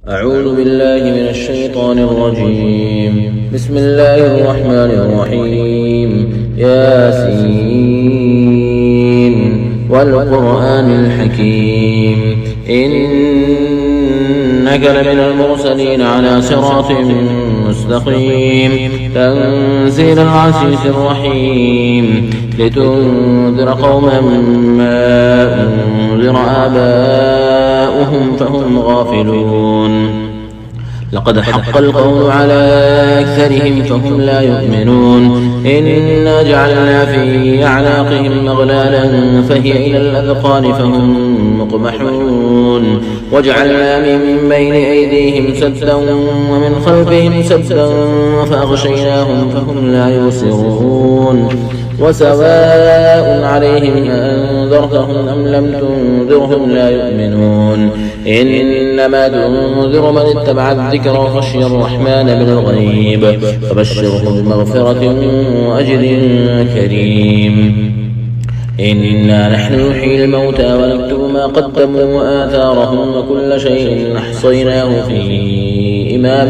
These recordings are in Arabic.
أعوذ بالله من الشيطان الرجيم. بسم الله الرحمن الرحيم. ياسين والقرآن الحكيم إنك لمن المرسلين على صراط مستقيم تنزيل العزيز الرحيم لتنذر قوما ما أنذر آباؤهم فهم غافلون. لقد حق القول على أكثرهم فهم لا يؤمنون. إنا جعلنا في أعناقهم أغلالا فهي إلى الأذقان فهم مقمحون. وجعلنا من بين أيديهم سدا ومن خلفهم سدا فأغشيناهم فهم لا يبصرون. وسواء عليهم أنذرتهم أم لم تنذرهم لا يؤمنون. إنما تنذر من اتبع الذكر وخشي الرحمن بالغيب فبشره بمغفرة وأجر كريم. إنا نحن نحيي الموتى ونكتب ما قدموا وآثارهم وكل شيء أحصيناه في إمام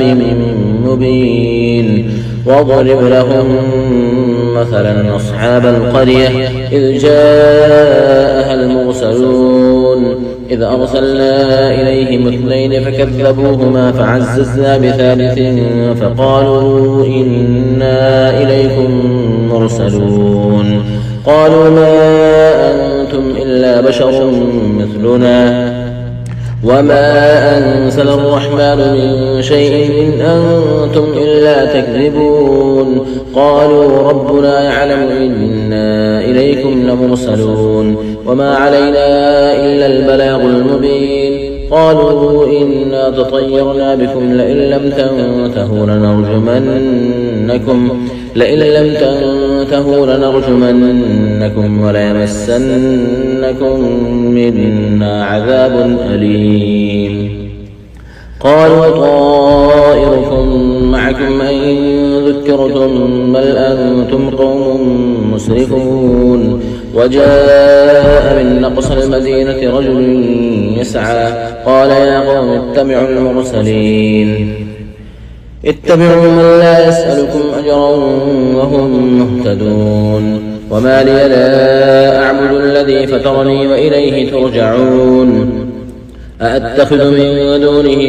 مبين. واضرب لهم مثلا أصحاب القرية إذ جاءها المرسلون إذ أرسلنا إليهم اثنين فكذبوهما فعززنا بثالث فقالوا إنا إليكم مرسلون. قالوا ما أنتم إلا بشر مثلنا وما أنزل الرحمن من شيء إن أنتم إلا تكذبون. قالوا ربنا يعلم إنا إليكم لمرسلون وما علينا إلا البلاغ المبين. قالوا إنا تطيرنا بكم لئن لم تنتهوا لنرجمنكم وليمسنكم منا عذاب أليم. قالوا طائركم معكم أن ذكرتم بل أنتم قوم مسرفون. وجاء من أقصى المدينة رجل يسعى قال يا قوم اتبعوا المرسلين اتبعوا من لا يسألكم أجرا وهم مهتدون. وما لي لا أعبد الذي فطرني وإليه ترجعون. أأتخذ من دونه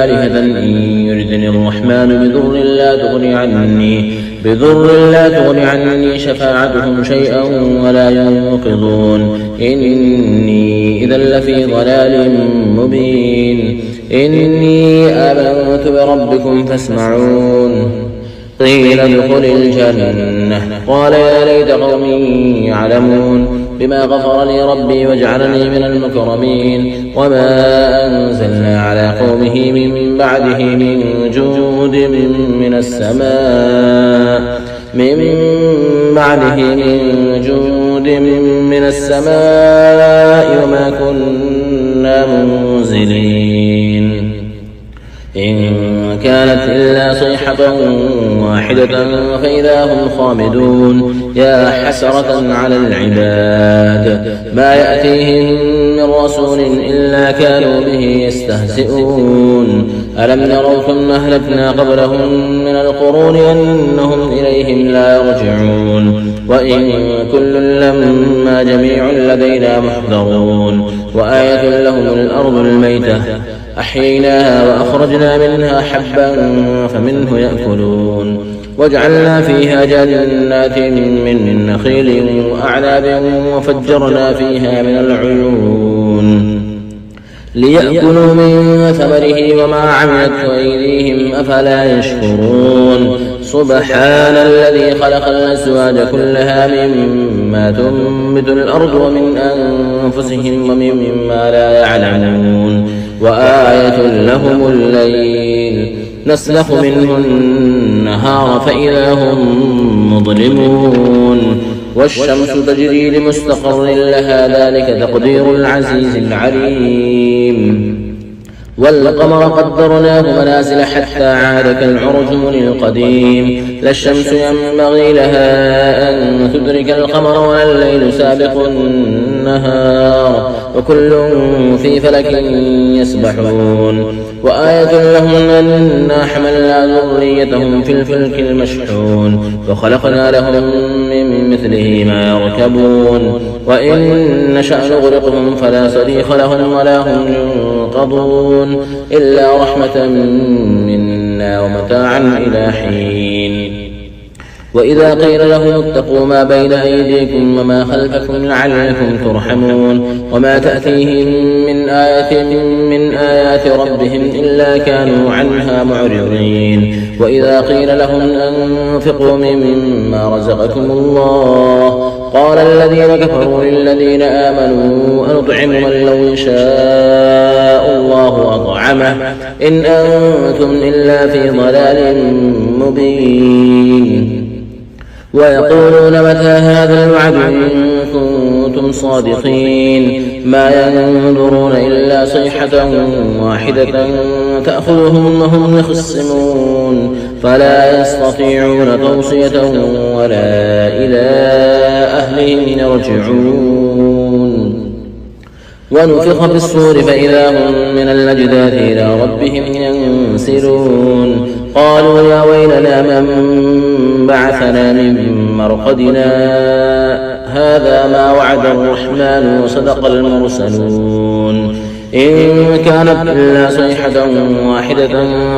آلهة إن يردني الرحمن بضر لا تغن عني شفاعتهم شيئا ولا ينقذون. إني إذا لفي ضلال مبين. إني آمنت بربكم فاسمعون. قيل ادخل الجنة قال يا ليت قومي يعلمون بما غفر لي ربي وجعلني من المكرمين. وما أنزلنا على قومه من بعده من جود من السماء وما كنا منزلين. إن كانت إلا صيحة واحدة فإذا هم خامدون. يا حسرة على العباد ما يأتيهم من رسول إلا كانوا به يستهزئون. ألم نروا ثم أهلكنا قبلهم من القرون أنهم إليهم لا يرجعون. وإن كل لما جميع لدينا محضرون. وآية لهم الأرض الميتة أحييناها وأخرجنا منها حبا فمنه يأكلون. وجعلنا فيها جنات من نخيل وأعناب وفجرنا فيها من العيون ليأكلوا من ثمره وما عملت أيديهم أفلا يشكرون. سبحان الذي خلق الأزواج كلها مما تنبت الأرض ومن أنفسهم ومما لا يعلمون. وآية لهم الليل نسلخ منه النهار فإذا هم مظلمون. والشمس تجري لمستقر لها ذلك تقدير العزيز العليم. والقمر قدرناه منازل حتى عاد كالعرجون القديم لا الشمس ينبغي لها أن تدرك القمر ولا الليل سابق النهار وكل في فلك يسبحون وآية لهم أنا حملنا ذريتهم في الفلك المشحون وخلقنا لهم من مثله ما يركبون وإن نشأ نغرقهم فلا صريخ لهم ولا هم ينقضون إلا رحمة منا ومتاعا إلى حين وإذا قيل لهم اتقوا ما بين أيديكم وما خلفكم لعلكم ترحمون وما تأتيهم من آية من آيات ربهم إلا كانوا عنها معرضين وإذا قيل لهم أنفقوا مما رزقكم الله قال الذين كفروا للذين آمنوا أنطعم من لو شاء الله أطعمه إن أنتم إلا في ضلال مبين ويقولون متى هذا الوعد إن كنتم صادقين ما ينظرون إلا صيحة واحدة تأخذهم وهم يخصمون فلا يستطيعون توصية ولا إلى أهلهم يرجعون ونفخ في الصور فإذا هم من الأجداث إلى ربهم ينسلون قالوا يا ويلنا من بعثنا من مرقدنا هذا ما وعد الرحمن وصدق المرسلون إن كانت إلا صيحة واحدة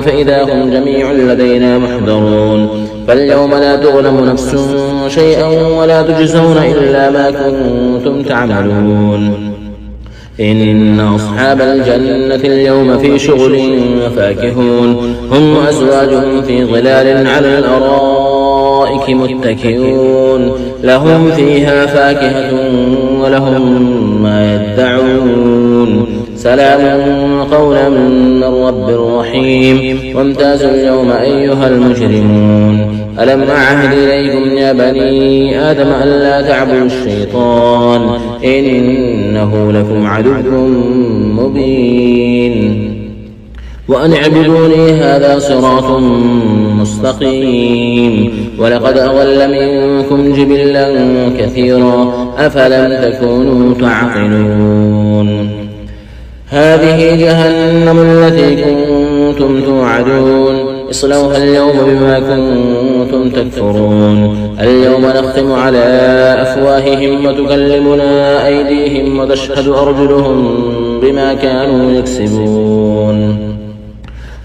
فإذا هم جميع لدينا محضرون فاليوم لا تظلم نفس شيئا ولا تجزون إلا ما كنتم تعملون إن أصحاب الجنة اليوم في شغل فاكهون هم وأزواجهم في ظلال على الأرائك متكئون لهم فيها فاكهة ولهم ما يدعون سلام قولا من رب رحيم وامتازوا اليوم أيها المجرمون ألم أعهد إليكم يا بني آدم ألا تعبدوا الشيطان إنه لكم عدو مبين وأن اعبدوني هذا صراط مستقيم ولقد أضل منكم جبلا كثيرا أفلم تكونوا تعقلون هذه جهنم التي كنتم توعدون اصلوها اليوم بما كنتم تكفرون اليوم نختم على أفواههم وتكلمنا أيديهم وتشهد أرجلهم بما كانوا يكسبون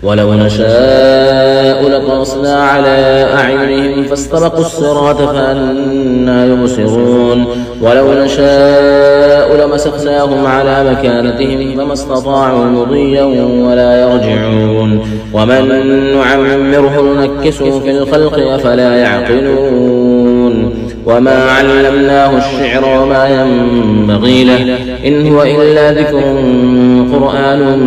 ولو نشاء لطمسنا على أعينهم فاستبقوا الصراط فأنى يبصرون ولو نشاء لمسخناهم على مكانتهم فما استطاعوا مضيا ولا يرجعون ومن نعمره ننكسه في الخلق أفلا يعقلون وما علمناه الشعر وما ينبغي له إن هو إلا ذكر قرآن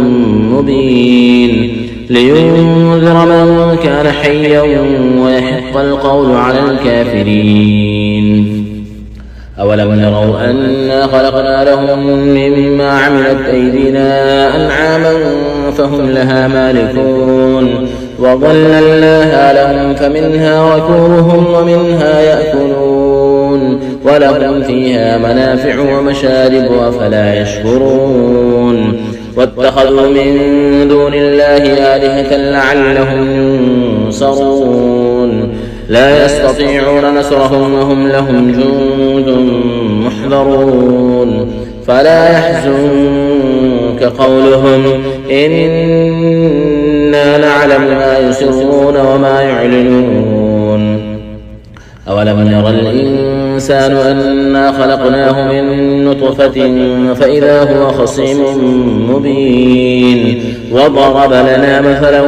مبين لينذر من كان حيا ويحق القول على الكافرين أولم يروا أنا خلقنا لهم مما عملت أيدينا أنعاما فهم لها مالكون وظللناها لهم فمنها ركوبهم ومنها يأكلون ولهم فيها منافع ومشارب أفلا يشكرون واتخذوا من دون الله آلهة لعلهم ينصرون لا يستطيعون نصرهم وهم لهم جند محضرون فلا يحزنك قولهم إنا نعلم ما يسرون وما يعلنون أولم ير الإنسان أنا خلقناه من نطفة فإذا هو خصيم مبين وضرب لنا مثلا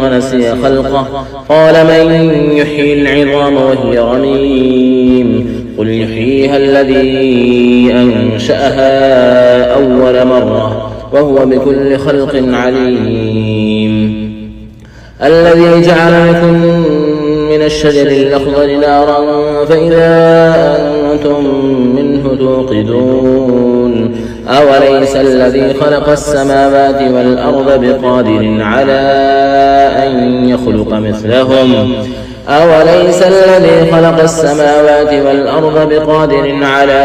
ونسي خلقه قال من يحيي العظام وهي رميم قل يحييها الذي أنشأها أول مرة وهو بكل خلق عليم الذي جعل لكم من الشجر الأخضر نارا فإذا أنتم منه توقدون أوليس الذي خلق السماوات والأرض بقادر على أن يخلق مثلهم أوليس الذي خلق السماوات والأرض بقادر على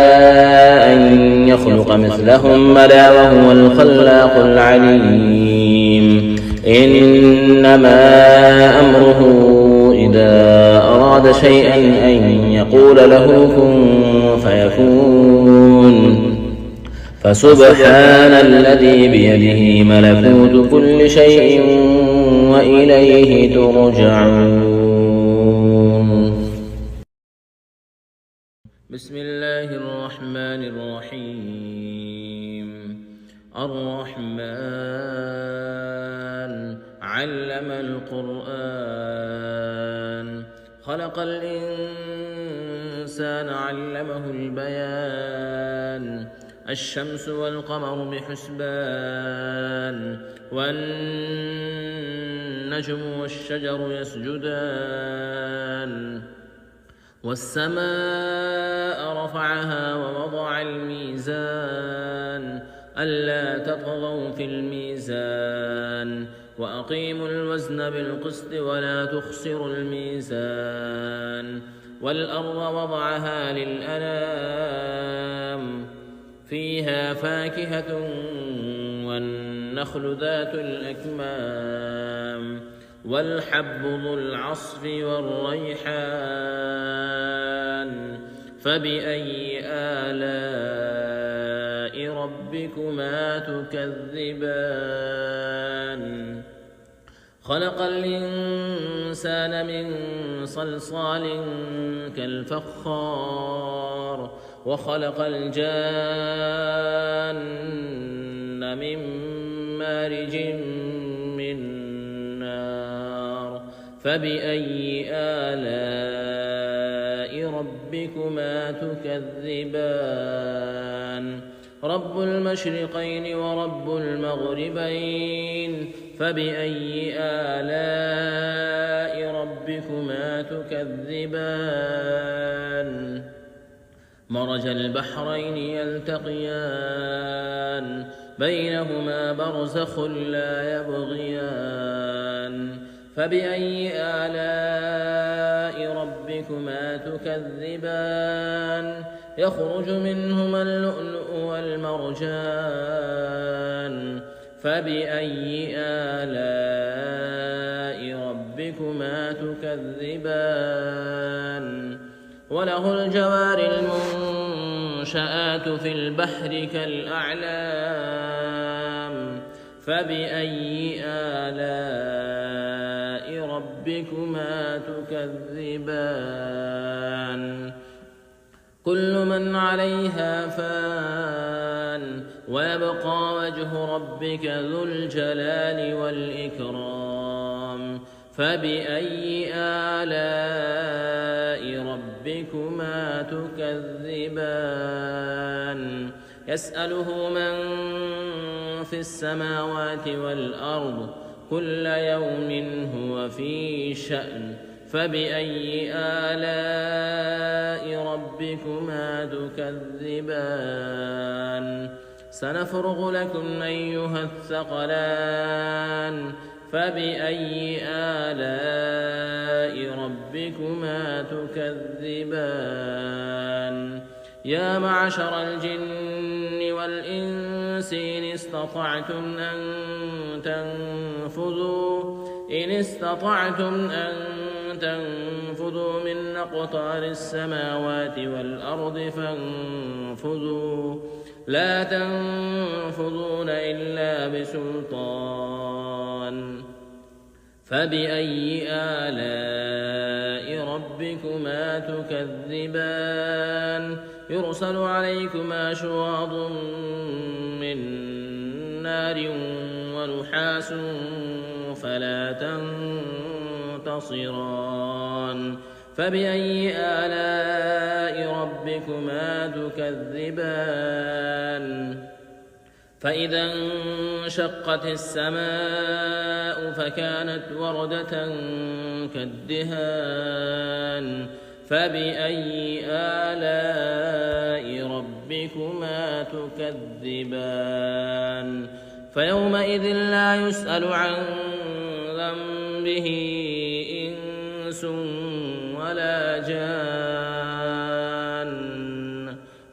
أن يخلق مثلهم بلى وهو الخلاق العليم إنما أمره إذا أراد شيئا أن يقول له كن فيكون فسبحان الذي بيده ملكوت كل شيء وإليه ترجعون. بسم الله الرحمن الرحيم. الرحمن علم القرآن خلق الإنسان علمه البيان الشمس والقمر بحسبان والنجم والشجر يسجدان والسماء رفعها ووضع الميزان ألا تطغوا في الميزان وأقيموا الوزن بالقسط ولا تخسروا الميزان والأرض وضعها للأنام فيها فاكهة والنخل ذات الأكمام والحب ذو العصف والريحان فبأي آلاء ربكما تكذبان خلق الإنسان من صلصال كالفخار وخلق الجان من مارج من نار فبأي آلاء ربكما تكذبان رب المشرقين ورب المغربين فبأي آلاء ربكما تكذبان مرج البحرين يلتقيان بينهما برزخ لا يبغيان فبأي آلاء ربكما تكذبان يخرج منهما اللؤلؤ والمرجان فبأي آلاء ربكما تكذبان وله الجوار المنشآت في البحر كالأعلام فبأي آلاء ربكما تكذبان كل من عليها فان ويبقى وجه ربك ذو الجلال والإكرام فبأي آلاء ربكما تكذبان يسأله من في السماوات والأرض كل يوم هو في شأن فبأي آلاء ربكما تكذبان سنفرغ لكم أيها الثقلان فبأي آلاء ربكما تكذبان يا معشر الجن والإنس إن استطعتم أن تنفذوا من أقطار السماوات والأرض فانفذوا لا تنفذون إلا بسلطان فبأي آلاء ربكما تكذبان يرسل عليكما شواظ من نار ونحاس فلا تنتصران فبأي آلاء ربكما تكذبان فإذا انشقت السماء فكانت وردة كالدهان فبأي آلاء ربكما ربكما تكذبان فيومئذ لا يسأل عن ذنبه إنس ولا جان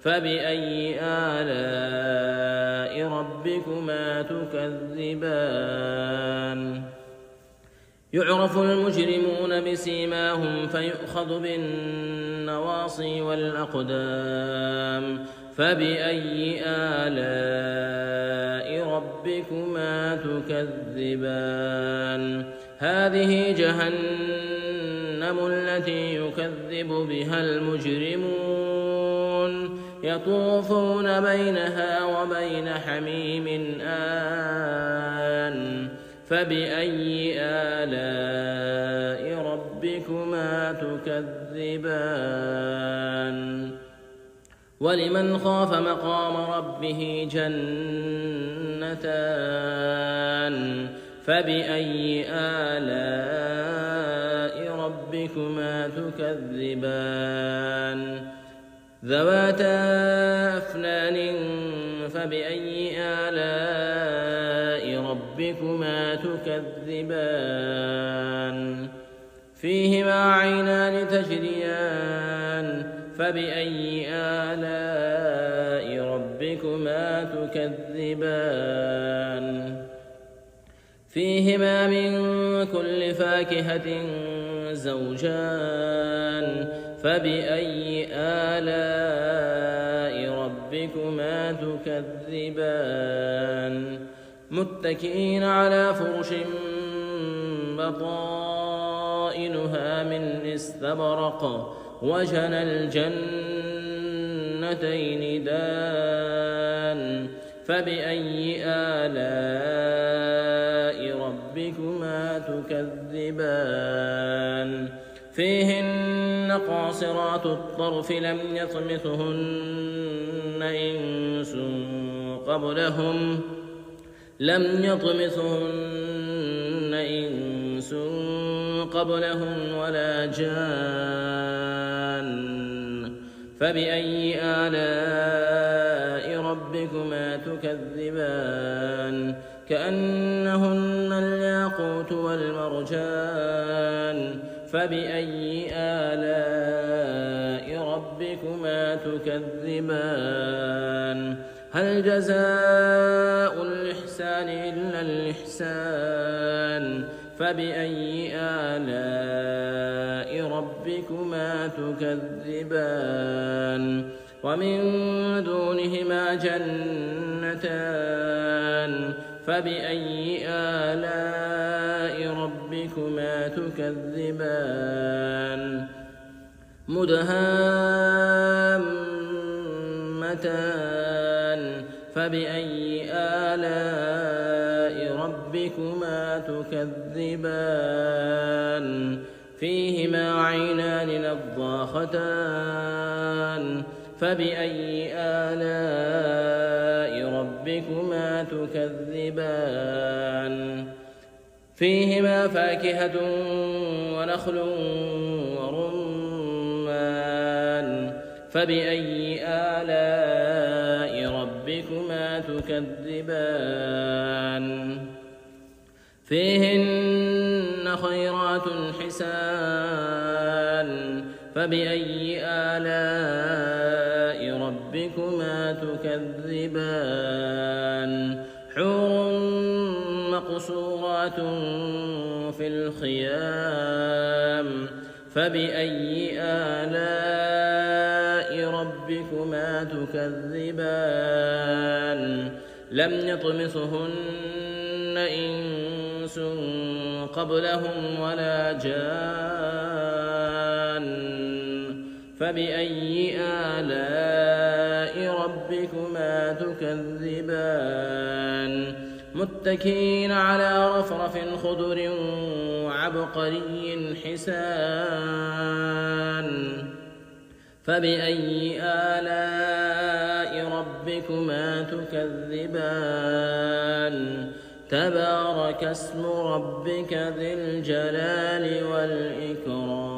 فبأي آلاء ربكما تكذبان يعرف المجرمون بسيماهم فيؤخذ بالنواصي والأقدام فبأي آلاء ربكما تكذبان هذه جهنم التي يكذب بها المجرمون يطوفون بينها وبين حميم آن فبأي آلاء ربكما تكذبان ولمن خاف مقام ربه جنتان فبأي آلاء ربكما تكذبان ذواتا أفنان فبأي آلاء ربكما تكذبان فيهما عينان تجريان فبأي آلاء ربكما تكذبان فيهما من كل فاكهة زوجان فبأي آلاء ربكما تكذبان متكئين على فرش بطائنها من استبرق وجنى الجنتين دان فبأي آلاء ربكما تكذبان فيهن قاصرات الطرف لم يطمثهن إنس قبلهم ولا جان فبأي آلاء ربكما تكذبان كأنهن الياقوت والمرجان فبأي آلاء ربكما تكذبان هل جزاء الإحسان إلا الإحسان فبأي آلاء ربكما تكذبان ومن دونهما جنتان فبأي آلاء ربكما تكذبان مدهامتان فبأي آلاء ربكما تكذبان فيهما عينان نضاختان فبأي آلاء ربكما تكذبان فيهما فاكهة ونخل ورمان فبأي آلاء ربكما تكذبان فيهن خيرات حسان فبأي آلاء ربكما تكذبان حور مقصورات في الخيام فبأي آلاء ربكما تكذبان لم يطمثهن إنس قبلهم ولا جان فبأي آلاء ربكما تكذبان متكئين على رفرف خضر وعبقري حسان فبأي آلاء ربكما تكذبان تبارك اسم ربك ذي الجلال والإكرام